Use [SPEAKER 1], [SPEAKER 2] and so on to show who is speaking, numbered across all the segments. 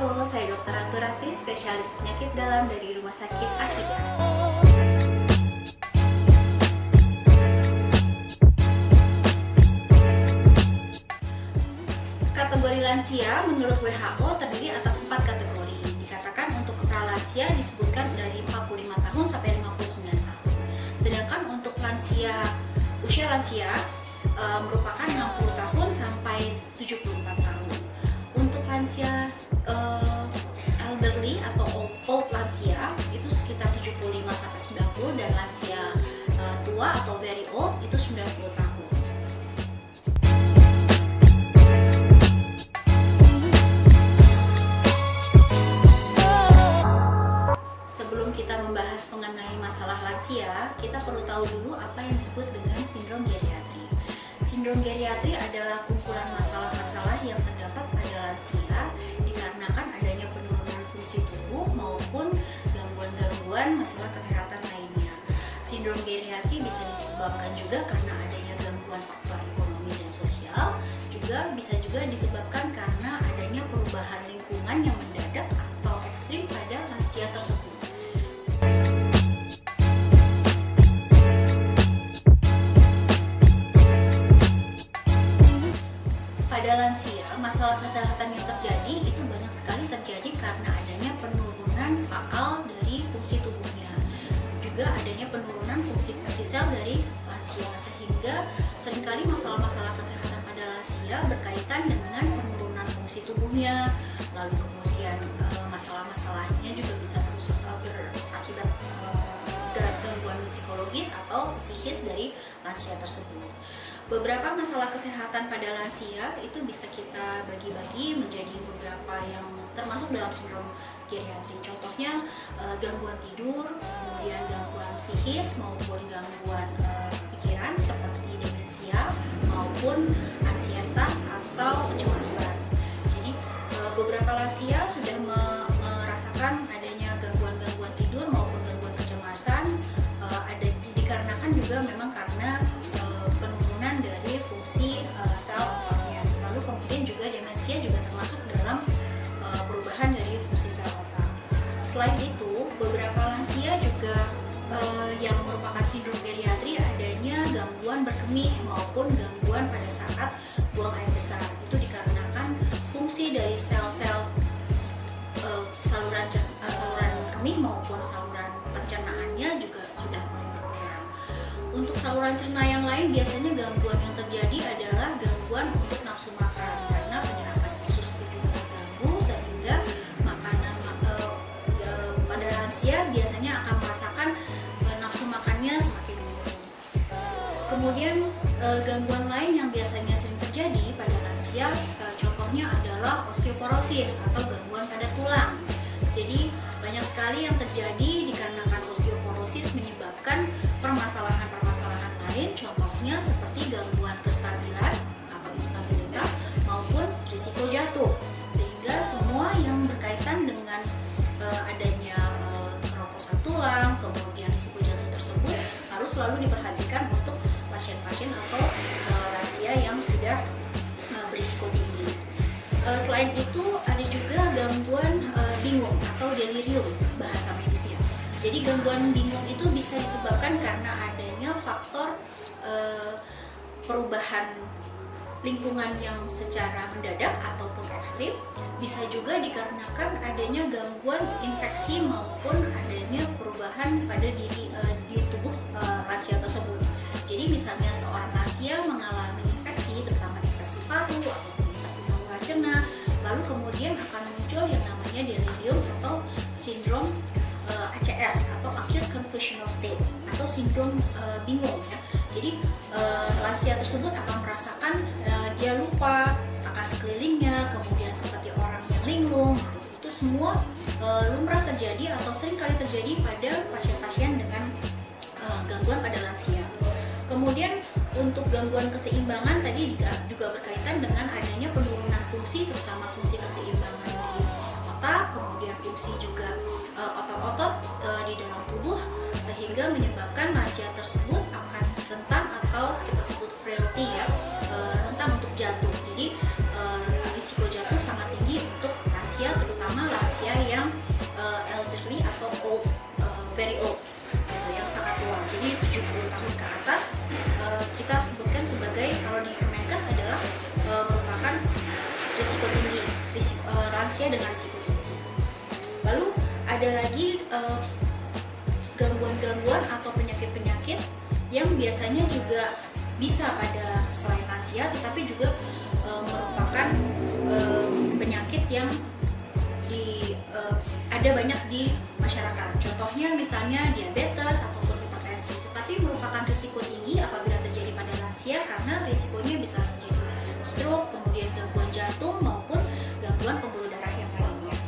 [SPEAKER 1] Halo, saya Dr. Ratu Rati, spesialis penyakit dalam dari Rumah Sakit Akida. Kategori lansia menurut WHO terdiri atas 4 kategori. Dikatakan untuk pralansia disebutkan dari 45 tahun sampai 59 tahun. Sedangkan untuk usia lansia merupakan 60 tahun sampai 74 tahun. Untuk lansia elderly atau old lansia itu sekitar 75 sampai 90, dan lansia tua atau very old itu 90 tahun. Sebelum kita membahas mengenai masalah lansia, kita perlu tahu dulu apa yang disebut dengan sindrom geriatri. Sindrom geriatri adalah kumpulan masalah-masalah yang terdapat pada lansia dikarenakan adanya penurunan fungsi tubuh maupun gangguan-gangguan masalah kesehatan lainnya. Sindrom geriatri bisa disebabkan juga karena adanya gangguan faktor ekonomi dan sosial, bisa juga disebabkan karena adanya perubahan lingkungan yang mendadak atau ekstrim pada lansia tersebut. Pada lansia, masalah kesehatan yang terjadi itu banyak sekali terjadi karena adanya penurunan faal dari fungsi tubuhnya. Juga adanya penurunan fungsi sel dari lansia, sehingga seringkali masalah-masalah kesehatan pada lansia berkaitan dengan penurunan fungsi tubuhnya. Lalu kemudian masalah-masalahnya juga bisa berakibat gangguan psikologis atau psikis dari lansia tersebut. Beberapa masalah kesehatan pada lansia itu bisa kita bagi-bagi menjadi beberapa yang termasuk dalam sindrom geriatri. Contohnya gangguan tidur, kemudian gangguan psikis maupun gangguan pikiran seperti demensia maupun ansietas atau kecemasan. Jadi beberapa lansia sudah merasakan adanya gangguan-gangguan tidur maupun gangguan kecemasan, dikarenakan juga memang karena penurunan dari fungsi sel otaknya. Lalu kemudian juga demensia juga termasuk dalam perubahan dari fungsi sel otak. Selain itu, beberapa lansia juga yang merupakan sindrom geriatri adanya gangguan berkemih maupun gangguan pada saat buang air besar. Itu dikarenakan fungsi dari sel-sel saluran kemih maupun saluran pencernaannya juga sudah mulai berkurang. Untuk saluran cerna yang lain, biasanya gangguan yang terjadi adalah gangguan untuk nafsu makan karena penyerapan usus itu juga terganggu, sehingga makanan pada lansia biasanya akan merasakan nafsu makannya semakin menurun. Kemudian gangguan lain yang biasanya sering terjadi pada lansia contohnya adalah osteoporosis atau gangguan pada tulang. Jadi banyak sekali yang terjadi dikarenakan osteoporosis menyebabkan permasalahan-permasalahan lain, contohnya seperti gangguan kestabilan atau instabilitas maupun risiko jatuh. Sehingga semua yang berkaitan dengan adanya keroposan tulang, kemudian risiko jatuh tersebut harus selalu diperhatikan untuk pasien-pasien atau lansia yang sudah berisiko tinggi. Selain itu ada juga gangguan bingung atau delirium bahasa medisnya. Jadi gangguan bingung itu bisa disebabkan karena adanya faktor perubahan lingkungan yang secara mendadak ataupun ekstrim. Bisa juga dikarenakan adanya gangguan infeksi maupun adanya perubahan pada di tubuh lansia tersebut. Jadi misalnya seorang lansia mengalami infeksi, terutama infeksi paru ataupun infeksi saluran cerna, lalu kemudian akan muncul yang namanya delirium atau sindrom ACS atau acute confusional state atau sindrom bingung ya. Jadi lansia tersebut akan merasakan dia lupa akan sekelilingnya, kemudian seperti orang yang linglung. Itu semua lumrah terjadi atau sering kali terjadi pada pasien-pasien dengan gangguan pada lansia. Kemudian untuk gangguan keseimbangan tadi juga berkaitan dengan adanya penurunan fungsi, terutama fungsi keseimbangan di otak, kemudian fungsi juga otot-otot di dalam tubuh, sehingga menyebabkan lansia tersebut akan rentan atau kita sebut frailty ya, rentan untuk jatuh. Jadi risiko jatuh sangat tinggi untuk lansia, terutama lansia yang elderly atau old, very old gitu, yang sangat tua. Jadi 70 tahun ke atas kita sebutkan sebagai, kalau di Kemenkes adalah merupakan risiko tinggi, lansia dengan risiko tinggi. Lalu ada lagi gangguan-gangguan atau penyakit-penyakit yang biasanya juga bisa pada selain lansia, tetapi juga merupakan penyakit yang ada banyak di masyarakat. Contohnya misalnya diabetes ataupun hipertensi, tetapi merupakan risiko tinggi apabila terjadi pada lansia karena risikonya bisa terjadi stroke, kemudian gangguan jantung maupun gangguan pembuluh darah yang lainnya.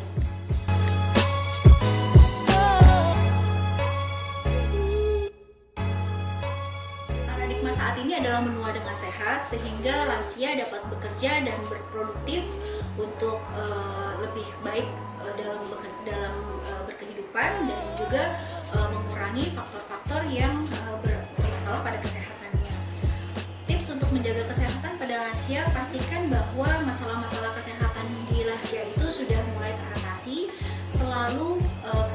[SPEAKER 1] Paradigma saat ini adalah menua dengan sehat sehingga lansia dapat bekerja dan berproduktif untuk lebih baik dalam berkehidupan dan juga mengurangi faktor-faktor yang bermasalah pada kesehatannya. Tips untuk menjaga kesehatan pada lansia, pastikan bahwa masalah-masalah kesehatan di lansia itu sudah mulai teratasi. Selalu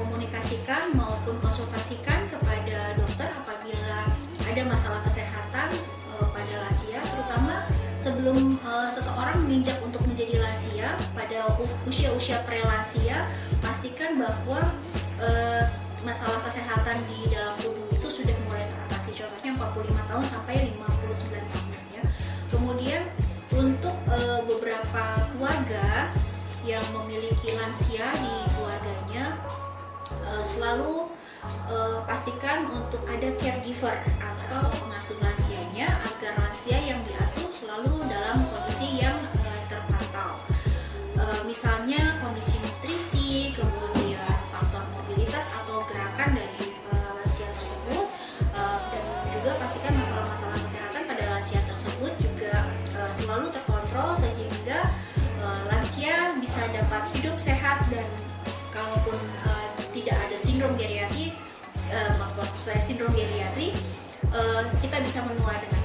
[SPEAKER 1] komunikasikan maupun konsultasikan kepada dokter apabila ada masalah kesehatan pada lansia, terutama sebelum seseorang menginjak untuk menjadi lansia. Pada usia-usia prelansia, pastikan bahwa masalah kesehatan di dalam tubuh itu sudah mulai teratasi, contohnya 45 tahun sampai 59 tahun ya. Kemudian untuk beberapa keluarga yang memiliki lansia di keluarganya, selalu pastikan untuk ada caregiver atau pengasuh lansianya agar lansia yang diasuh selalu dalam kondisi yang terpantau. Misalnya kondisi nutrisi, kemudian faktor mobilitas atau gerakan dari lansia tersebut, dan juga pastikan masalah-masalah kesehatan pada lansia tersebut juga selalu terkontrol sehingga lansia bisa dapat hidup sehat, dan kalaupun tidak ada sindrom geriatri, maksud saya sindrom geriatri, kita bisa menua dengan